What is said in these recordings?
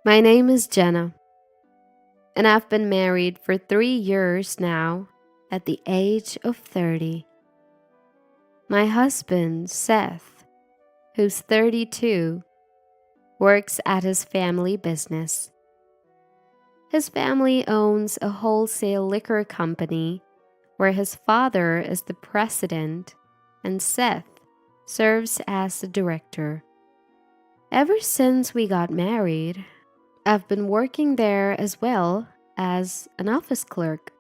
My name is Jenna, and I've been married for 3 years now at the age of 30. My husband, Seth, who's 32, works at his family business. His family owns a wholesale liquor company where his father is the president and Seth serves as the director. Ever since we got married, I've been working there as well as an office clerk.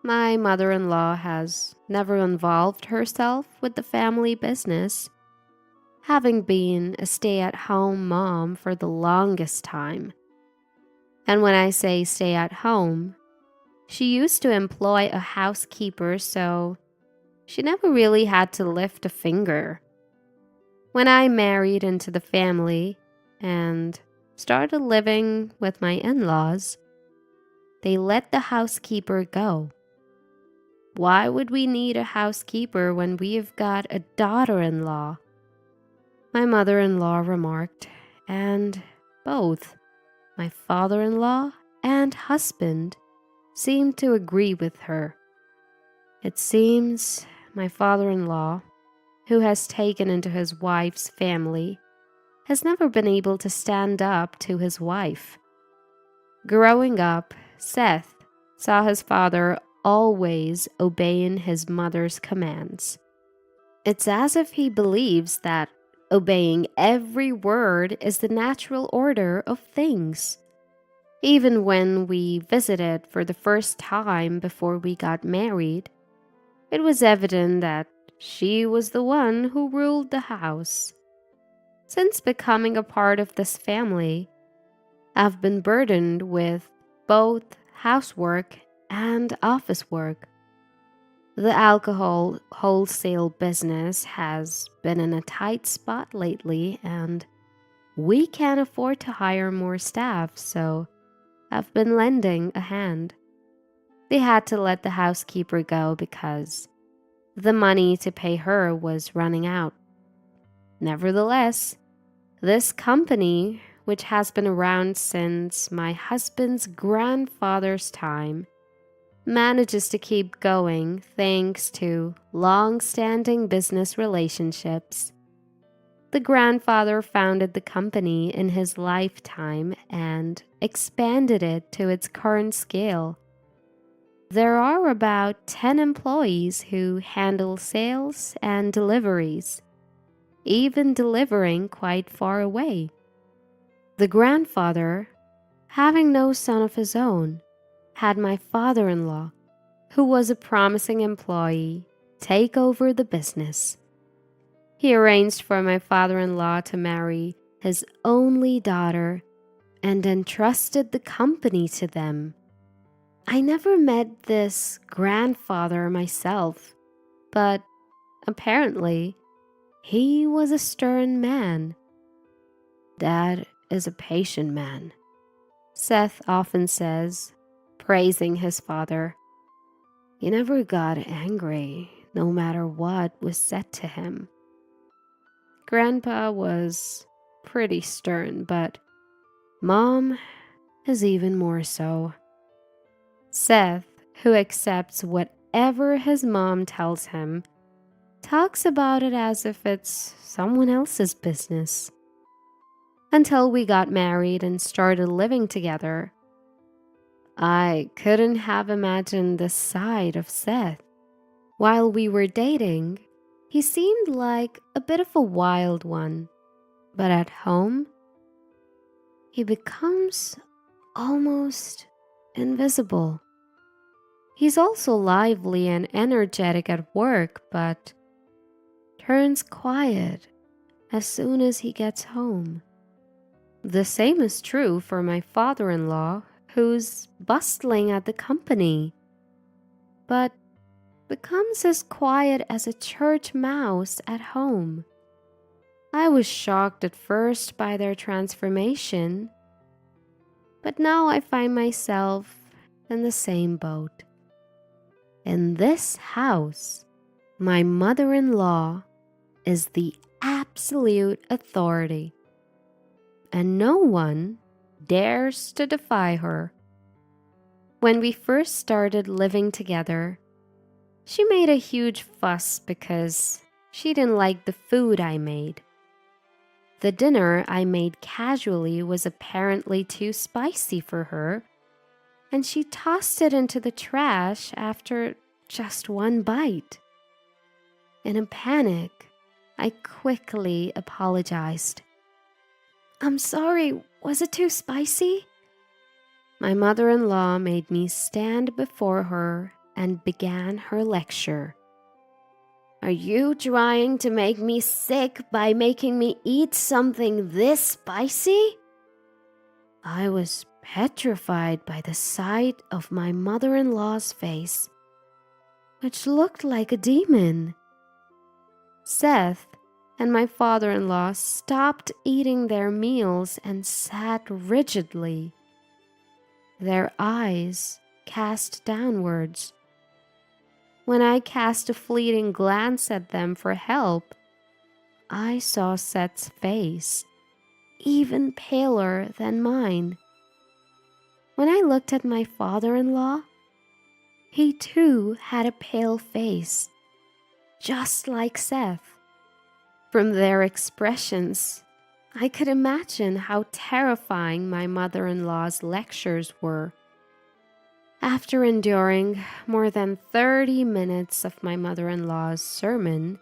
My mother-in-law has never involved herself with the family business, having been a stay-at-home mom for the longest time. And when I say stay at home, she used to employ a housekeeper, so she never really had to lift a finger. When I married into the family and started living with my in-laws, they let the housekeeper go. Why would we need a housekeeper when we've got a daughter-in-law? My mother-in-law remarked, and both my father-in-law and husband seemed to agree with her. It seems my father-in-law, who has taken into his wife's family, has never been able to stand up to his wife. Growing up, Seth saw his father always obeying his mother's commands. It's as if he believes that obeying every word is the natural order of things. Even when we visited for the first time before we got married, it was evident that she was the one who ruled the house. Since becoming a part of this family, I've been burdened with both housework and office work. The alcohol wholesale business has been in a tight spot lately, and we can't afford to hire more staff, so I've been lending a hand. They had to let the housekeeper go because the money to pay her was running out. Nevertheless, this company, which has been around since my husband's grandfather's time, manages to keep going thanks to long-standing business relationships. The grandfather founded the company in his lifetime and expanded it to its current scale. There are about 10 employees who handle sales and deliveries, even delivering quite far away. The grandfather, having no son of his own, had my father-in-law, who was a promising employee, take over the business. He arranged for my father-in-law to marry his only daughter and entrusted the company to them. I never met this grandfather myself, but apparently he was a stern man. Dad is a patient man, Seth often says, praising his father. He never got angry, no matter what was said to him. Grandpa was pretty stern, but Mom is even more so. Seth, who accepts whatever his mom tells him, talks about it as if it's someone else's business. Until we got married and started living together, I couldn't have imagined this side of Seth. While we were dating, he seemed like a bit of a wild one, but at home, he becomes almost invisible. He's also lively and energetic at work, but turns quiet as soon as he gets home. The same is true for my father-in-law, who's bustling at the company, but becomes as quiet as a church mouse at home. I was shocked at first by their transformation, but now I find myself in the same boat. In this house, my mother-in-law is the absolute authority. and no one dares to defy her. When we first started living together, she made a huge fuss because she didn't like the food I made. The dinner I made casually was apparently too spicy for her, and she tossed it into the trash after just one bite. In a panic, I quickly apologized. "I'm sorry, was it too spicy?" My mother-in-law made me stand before her and began her lecture. "Are you trying to make me sick by making me eat something this spicy?" I was petrified by the sight of my mother-in-law's face, which looked like a demon. Seth and my father-in-law stopped eating their meals and sat rigidly, their eyes cast downwards. When I cast a fleeting glance at them for help, I saw Seth's face, even paler than mine. When I looked at my father-in-law, he too had a pale face, just like Seth. From their expressions, I could imagine how terrifying my mother-in-law's lectures were. After enduring more than 30 minutes of my mother-in-law's sermon,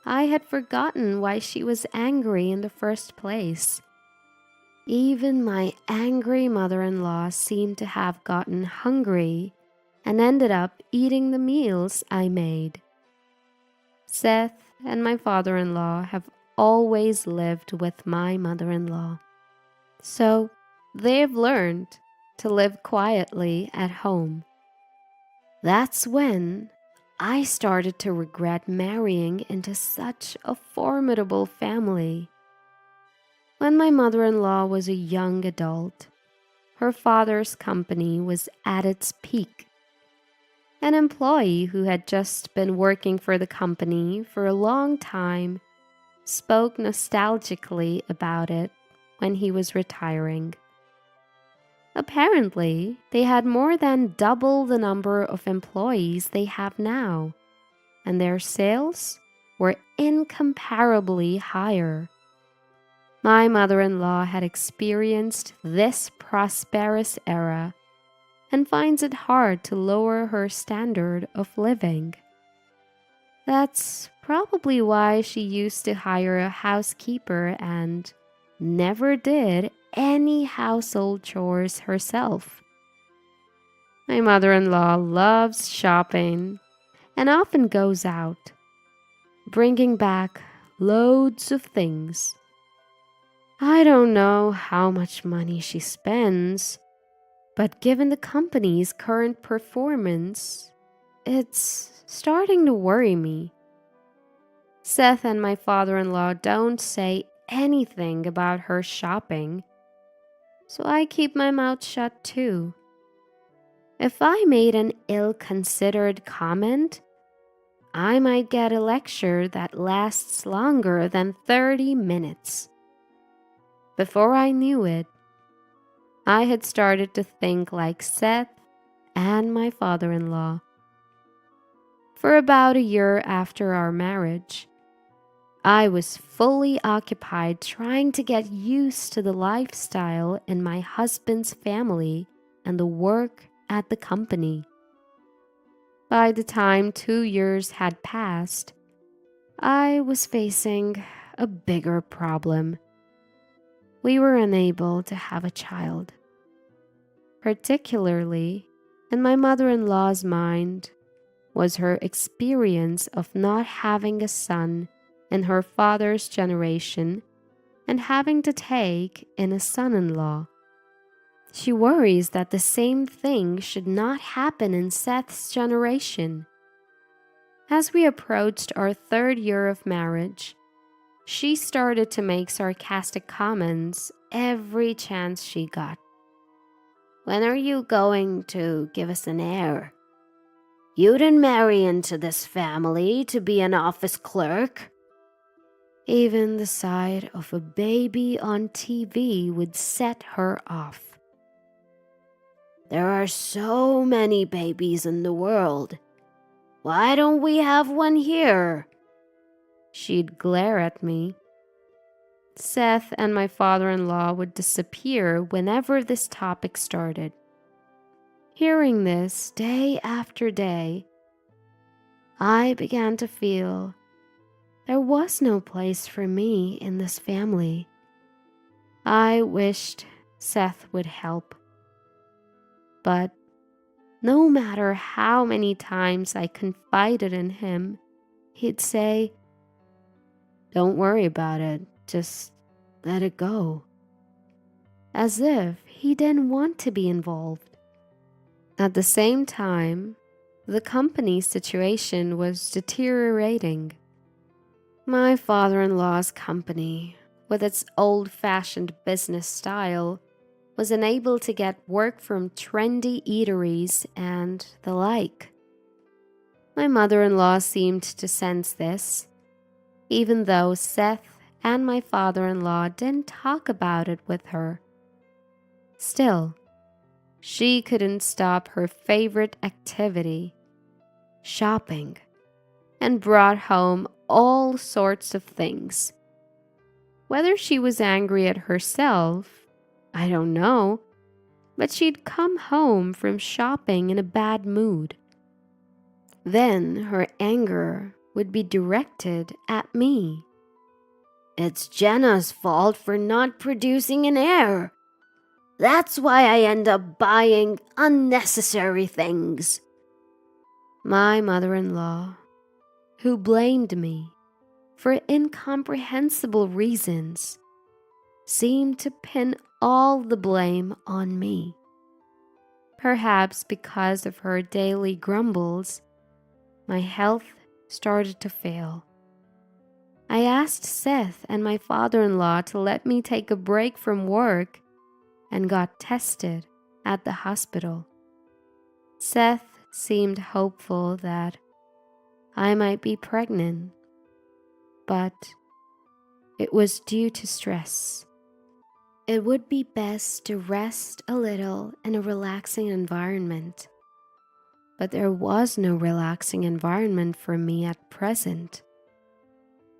I had forgotten why she was angry in the first place. Even my angry mother-in-law seemed to have gotten hungry and ended up eating the meals I made. Seth and my father-in-law have always lived with my mother-in-law, so they've learned to live quietly at home. That's when I started to regret marrying into such a formidable family. When my mother-in-law was a young adult, her father's company was at its peak. An employee who had just been working for the company for a long time spoke nostalgically about it when he was retiring. Apparently, they had more than double the number of employees they have now, and their sales were incomparably higher. My mother-in-law had experienced this prosperous era and finds it hard to lower her standard of living. That's probably why she used to hire a housekeeper and never did any household chores herself. My mother-in-law loves shopping and often goes out, bringing back loads of things. I don't know how much money she spends, but given the company's current performance, it's starting to worry me. Seth and my father-in-law don't say anything about her shopping, so I keep my mouth shut too. If I made an ill-considered comment, I might get a lecture that lasts longer than 30 minutes. Before I knew it, I had started to think like Seth and my father-in-law. For about a year after our marriage, I was fully occupied trying to get used to the lifestyle in my husband's family and the work at the company. By the time 2 years had passed, I was facing a bigger problem. We were unable to have a child. Particularly, in my mother-in-law's mind, was her experience of not having a son in her father's generation and having to take in a son-in-law. She worries that the same thing should not happen in Seth's generation. As we approached our 3rd year of marriage, she started to make sarcastic comments every chance she got. "When are you going to give us an heir? You didn't marry into this family to be an office clerk." Even the sight of a baby on TV would set her off. "There are so many babies in the world. Why don't we have one here?" She'd glare at me. Seth and my father-in-law would disappear whenever this topic started. Hearing this day after day, I began to feel there was no place for me in this family. I wished Seth would help. But no matter how many times I confided in him, he'd say, "Don't worry about it, just let it go." As if he didn't want to be involved. At the same time, the company's situation was deteriorating. My father-in-law's company, with its old-fashioned business style, was unable to get work from trendy eateries and the like. My mother-in-law seemed to sense this, even though Seth and my father-in-law didn't talk about it with her. Still, she couldn't stop her favorite activity, shopping, and brought home all sorts of things. Whether she was angry at herself, I don't know, but she'd come home from shopping in a bad mood. Then her anger would be directed at me. "It's Jenna's fault for not producing an heir. That's why I end up buying unnecessary things." My mother-in-law, who blamed me for incomprehensible reasons, seemed to pin all the blame on me. Perhaps because of her daily grumbles, my health started to fail. I asked Seth and my father-in-law to let me take a break from work and got tested at the hospital. Seth seemed hopeful that I might be pregnant, but it was due to stress. It would be best to rest a little in a relaxing environment, but there was no relaxing environment for me at present,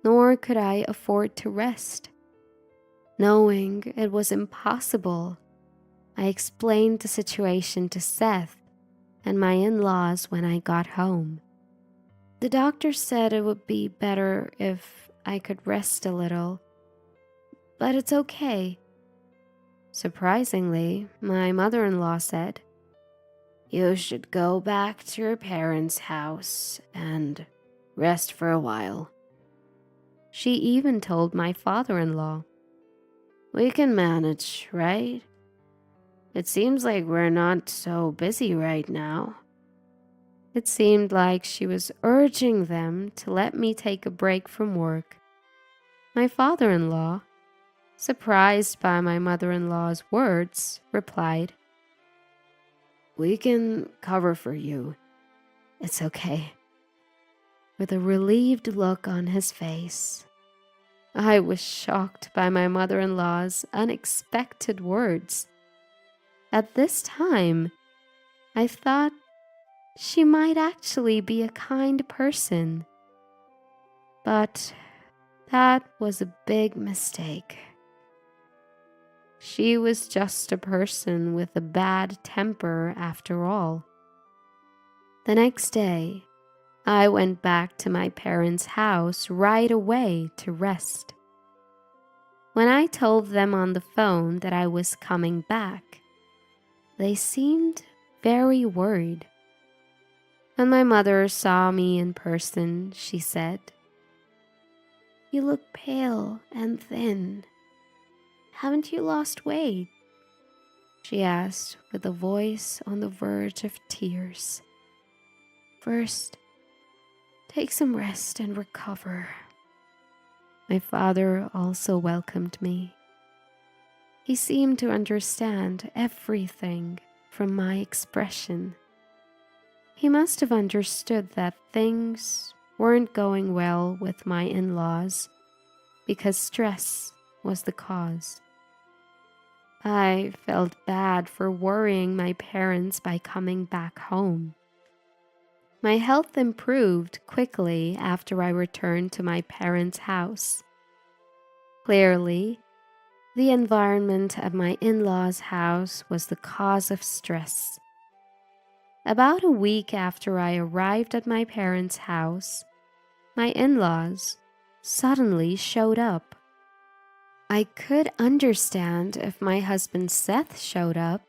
nor could I afford to rest. Knowing it was impossible, I explained the situation to Seth and my in-laws when I got home. The doctor said it would be better if I could rest a little, but it's okay. Surprisingly, my mother-in-law said, "You should go back to your parents' house and rest for a while." She even told my father-in-law, "We can manage, right? It seems like we're not so busy right now." It seemed like she was urging them to let me take a break from work. My father-in-law, surprised by my mother-in-law's words, replied, "We can cover for you. It's okay," with a relieved look on his face. I was shocked by my mother-in-law's unexpected words. At this time, I thought she might actually be a kind person. But that was a big mistake. She was just a person with a bad temper after all. The next day, I went back to my parents' house right away to rest. When I told them on the phone that I was coming back, they seemed very worried. When my mother saw me in person, she said, "You look pale and thin. Haven't you lost weight?" she asked with a voice on the verge of tears. "First, take some rest and recover." My father also welcomed me. He seemed to understand everything from my expression. He must have understood that things weren't going well with my in-laws, because stress was the cause. I felt bad for worrying my parents by coming back home. My health improved quickly after I returned to my parents' house. Clearly, the environment at my in-laws' house was the cause of stress. About a week after I arrived at my parents' house, my in-laws suddenly showed up. I could understand if my husband Seth showed up,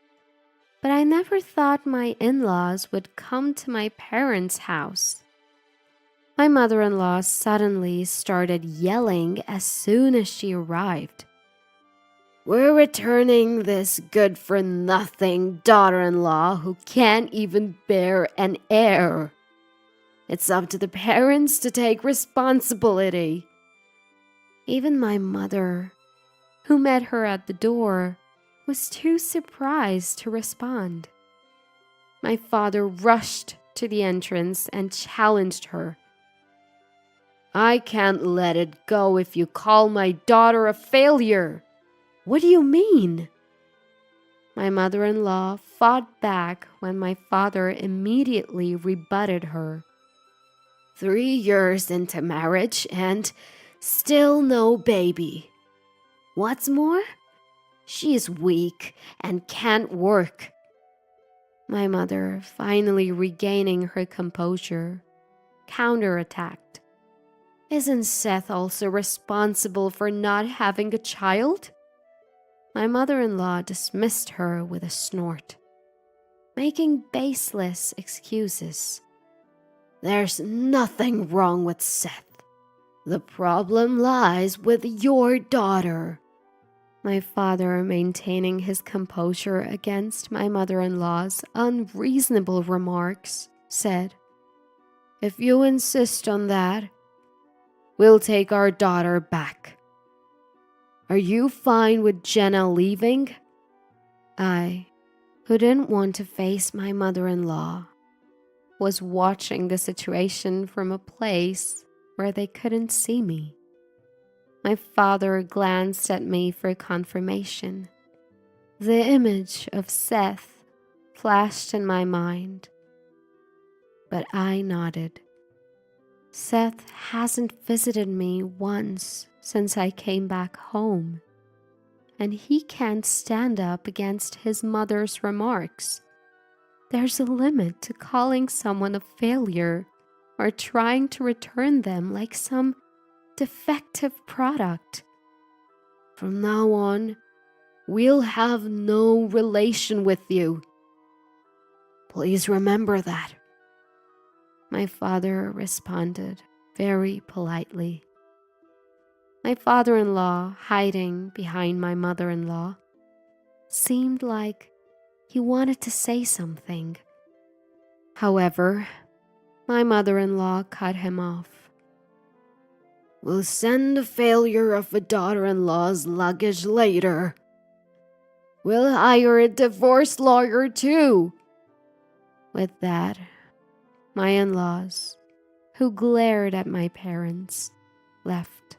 but I never thought my in-laws would come to my parents' house. My mother-in-law suddenly started yelling as soon as she arrived. "We're returning this good-for-nothing daughter-in-law who can't even bear an heir. It's up to the parents to take responsibility." Even my mother, who met her at the door, was too surprised to respond. My father rushed to the entrance and challenged her. "I can't let it go if you call my daughter a failure." "What do you mean?" My mother-in-law fought back when my father immediately rebutted her. 3 years into marriage and still no baby. What's more, she's weak and can't work." My mother, finally regaining her composure, counterattacked. "Isn't Seth also responsible for not having a child?" My mother-in-law dismissed her with a snort, making baseless excuses. "There's nothing wrong with Seth. The problem lies with your daughter." My father, maintaining his composure against my mother-in-law's unreasonable remarks, said, "If you insist on that, we'll take our daughter back. Are you fine with Jenna leaving?" I, who didn't want to face my mother-in-law, was watching the situation from a place where they couldn't see me. My father glanced at me for confirmation. The image of Seth flashed in my mind, but I nodded. Seth hasn't visited me once since I came back home, and he can't stand up against his mother's remarks. There's a limit to calling someone a failure or trying to return them like some defective product. "From now on, we'll have no relation with you. Please remember that," my father responded very politely. My father-in-law, hiding behind my mother-in-law, seemed like he wanted to say something. However, my mother-in-law cut him off. "We'll send the failure of a daughter-in-law's luggage later. We'll hire a divorce lawyer too." With that, my in-laws, who glared at my parents, left.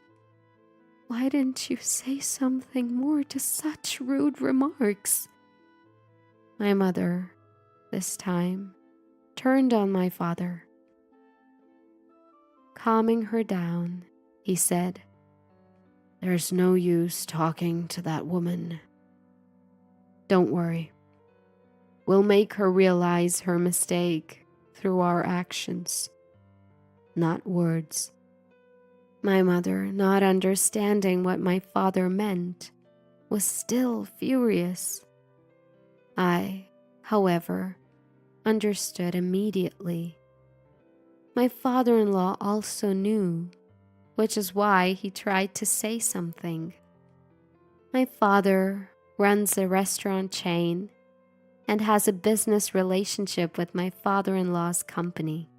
Why didn't you say something more to such rude remarks? My mother, this time, turned on my father. Calming her down, he said, "There's no use talking to that woman. Don't worry. We'll make her realize her mistake through our actions, not words." My mother, not understanding what my father meant, was still furious. I, however, understood immediately. My father-in-law also knew, which is why he tried to say something. My father runs a restaurant chain and has a business relationship with my father-in-law's company.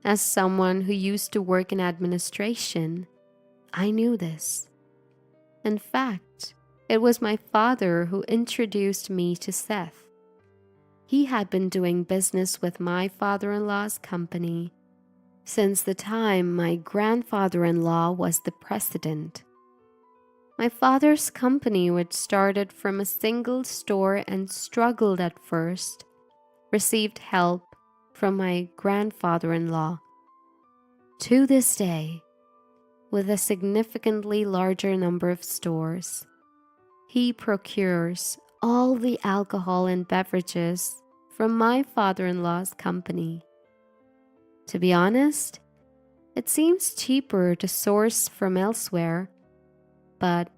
As someone who used to work in administration, I knew this. In fact, it was my father who introduced me to Seth. He had been doing business with my father-in-law's company since the time my grandfather-in-law was the president My father's company, which started from a single store and struggled at first, received help from my grandfather-in-law. To this day, with a significantly larger number of stores, he procures all the alcohol and beverages from my father-in-law's company. To be honest, it seems cheaper to source from elsewhere, but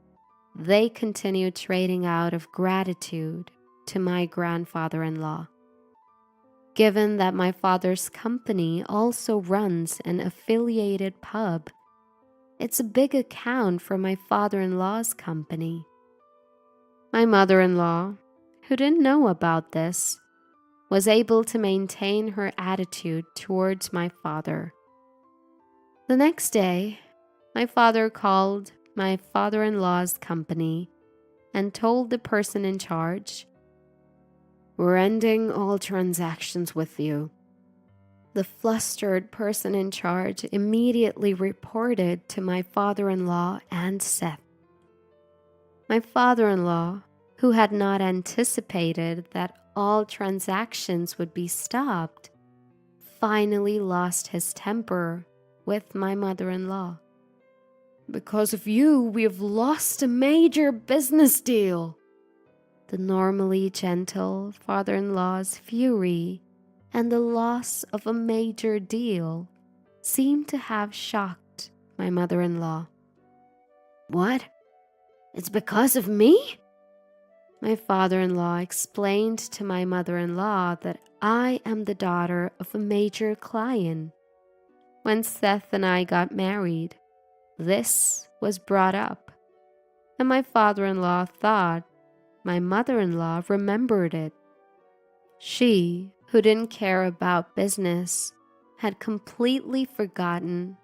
they continue trading out of gratitude to my grandfather-in-law. Given that my father's company also runs an affiliated pub, it's a big account for my father-in-law's company. My mother-in-law, who didn't know about this, was able to maintain her attitude towards my father. The next day, my father called my father-in-law's company and told the person in charge, "We're ending all transactions with you." The flustered person in charge immediately reported to my father-in-law and Seth. My father-in-law, who had not anticipated that all transactions would be stopped, finally lost his temper with my mother-in-law. "Because of you, we have lost a major business deal." The normally gentle father-in-law's fury and the loss of a major deal seemed to have shocked my mother-in-law. "What? It's because of me?" My father-in-law explained to my mother-in-law that I am the daughter of a major client. When Seth and I got married, this was brought up, and my father-in-law thought my mother-in-law remembered it. She, who didn't care about business, had completely forgotten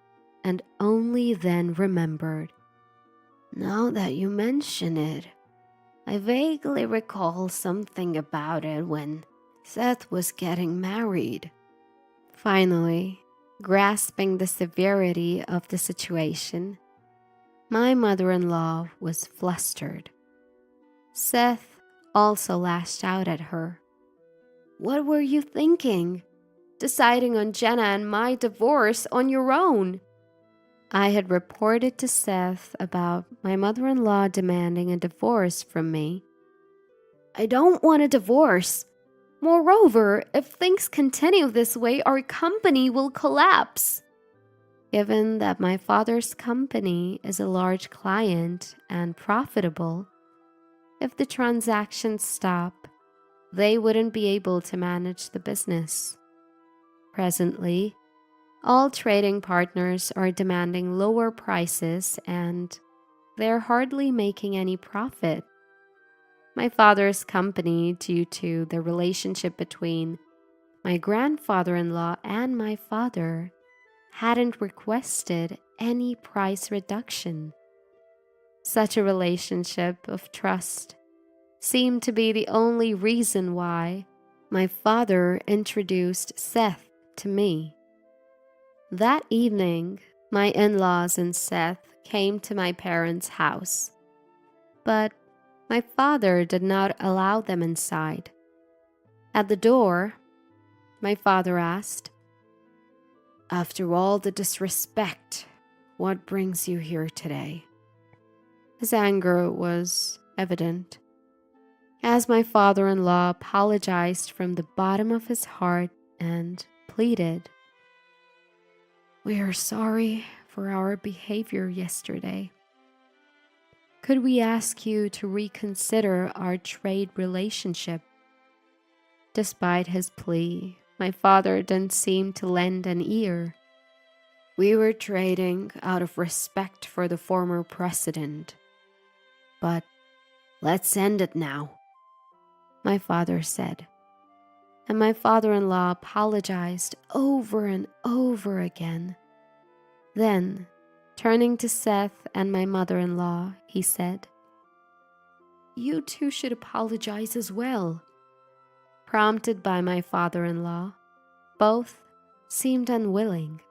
and only then remembered. "Now that you mention it, I vaguely recall something about it when Seth was getting married." Finally, grasping the severity of the situation, my mother-in-law was flustered. Seth also lashed out at her. "What were you thinking? Deciding on Jenna and my divorce on your own?" I had reported to Seth about my mother-in-law demanding a divorce from me. "I don't want a divorce. Moreover, if things continue this way, our company will collapse." Given that my father's company is a large client and profitable, if the transactions stop, they wouldn't be able to manage the business. Presently, all trading partners are demanding lower prices and they're hardly making any profit. My father's company, due to the relationship between my grandfather-in-law and my father, hadn't requested any price reduction. Such a relationship of trust seemed to be the only reason why my father introduced Seth to me. That evening, my in-laws and Seth came to my parents' house, but my father did not allow them inside. At the door, my father asked, "After all the disrespect, what brings you here today?" His anger was evident, as my father-in-law apologized from the bottom of his heart and pleaded, "We are sorry for our behavior yesterday. Could we ask you to reconsider our trade relationship?" Despite his plea, my father didn't seem to lend an ear. "We were trading out of respect for the former president, but let's end it now," my father said. And my father-in-law apologized over and over again. Then, turning to Seth and my mother-in-law, he said, "You two should apologize as well." Prompted by my father-in-law, both seemed unwilling.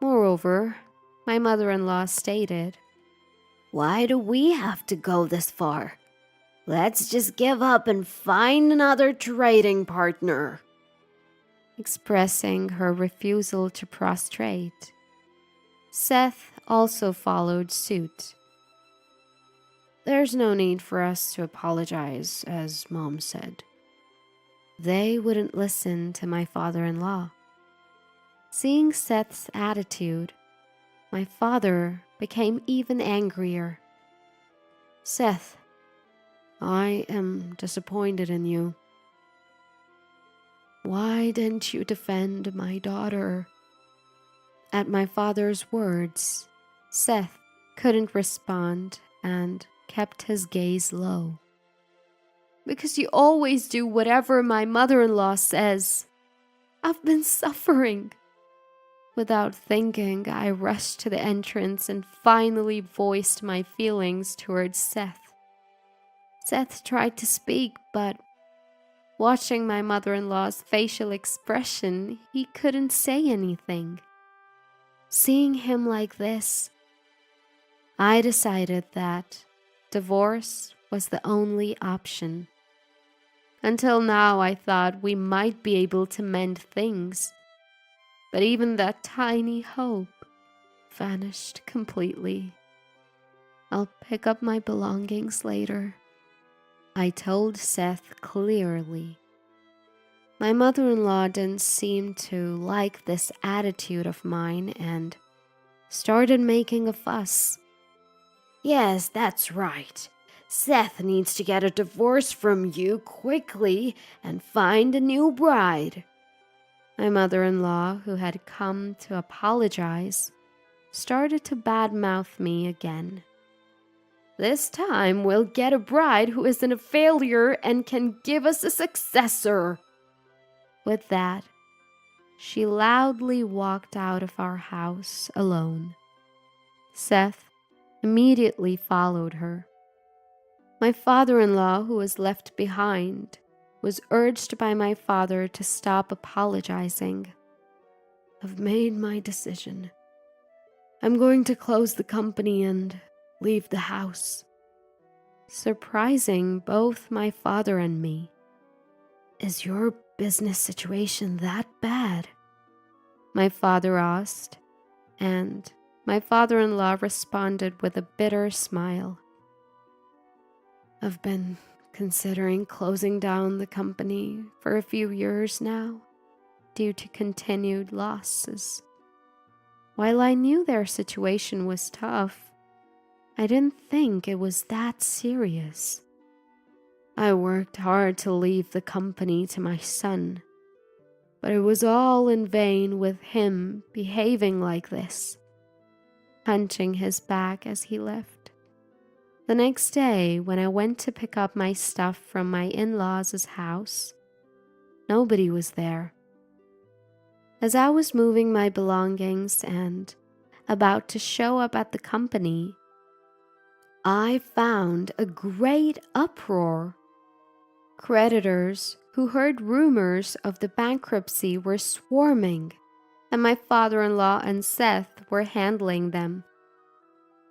Moreover, my mother-in-law stated, Why do we have to go this far? Let's just give up and find another trading partner. Expressing her refusal to prostrate, Seth also followed suit. There's no need for us to apologize, as Mom said. They wouldn't listen to my father-in-law. Seeing Seth's attitude, my father became even angrier. Seth, I am disappointed in you. Why didn't you defend my daughter? At my father's words, Seth couldn't respond and kept his gaze low. Because you always do whatever my mother-in-law says. I've been suffering. Without thinking, I rushed to the entrance and finally voiced my feelings towards Seth. Seth tried to speak, but watching my mother-in-law's facial expression, he couldn't say anything. Seeing him like this, I decided that divorce was the only option. Until now, I thought we might be able to mend things, but even that tiny hope vanished completely. I'll pick up my belongings later, I told Seth clearly. My mother-in-law didn't seem to like this attitude of mine and started making a fuss. Yes, that's right. Seth needs to get a divorce from you quickly and find a new bride. My mother-in-law, who had come to apologize, started to badmouth me again. This time we'll get a bride who isn't a failure and can give us a successor. With that, she loudly walked out of our house alone. Seth immediately followed her. My father-in-law, who was left behind, was urged by my father to stop apologizing. I've made my decision. I'm going to close the company and leave the house. Surprising both my father and me. Is your business situation that bad? My father asked, and my father-in-law responded with a bitter smile. I've been considering closing down the company for a few years now, due to continued losses. While I knew their situation was tough, I didn't think it was that serious. I worked hard to leave the company to my son, but it was all in vain with him behaving like this, hunching his back as he left. The next day, when I went to pick up my stuff from my in-laws' house, nobody was there. As I was moving my belongings and about to show up at the company, I found a great uproar. Creditors who heard rumors of the bankruptcy were swarming, and my father-in-law and Seth were handling them.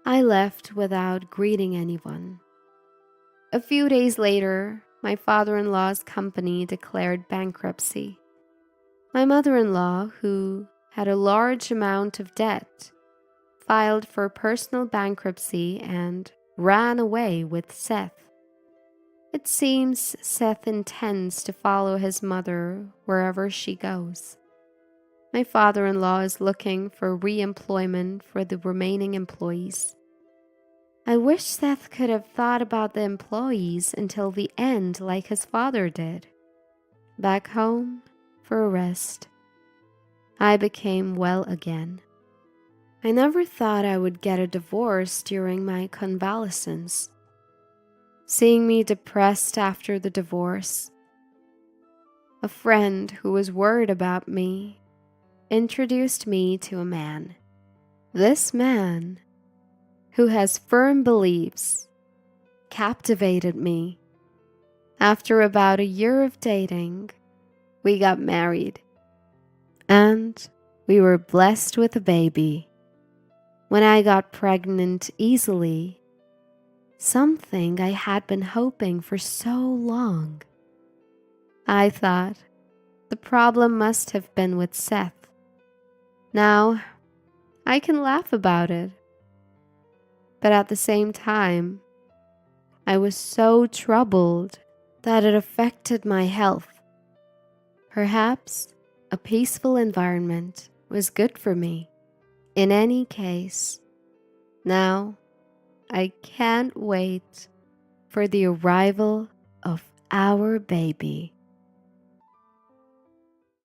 I left without greeting anyone. A few days later, my father-in-law's company declared bankruptcy. My mother-in-law, who had a large amount of debt, filed for personal bankruptcy and ran away with Seth. It seems Seth intends to follow his mother wherever she goes. My father-in-law is looking for re-employment for the remaining employees. I wish Seth could have thought about the employees until the end like his father did. Back home for a rest, I became well again. I never thought I would get a divorce during my convalescence. Seeing me depressed after the divorce, a friend who was worried about me introduced me to a man. This man, who has firm beliefs, captivated me. After about a year of dating, we got married, and we were blessed with a baby. When I got pregnant easily, something I had been hoping for so long. I thought the problem must have been with Seth. Now, I can laugh about it. But at the same time, I was so troubled that it affected my health. Perhaps a peaceful environment was good for me. In any case, now I can't wait for the arrival of our baby.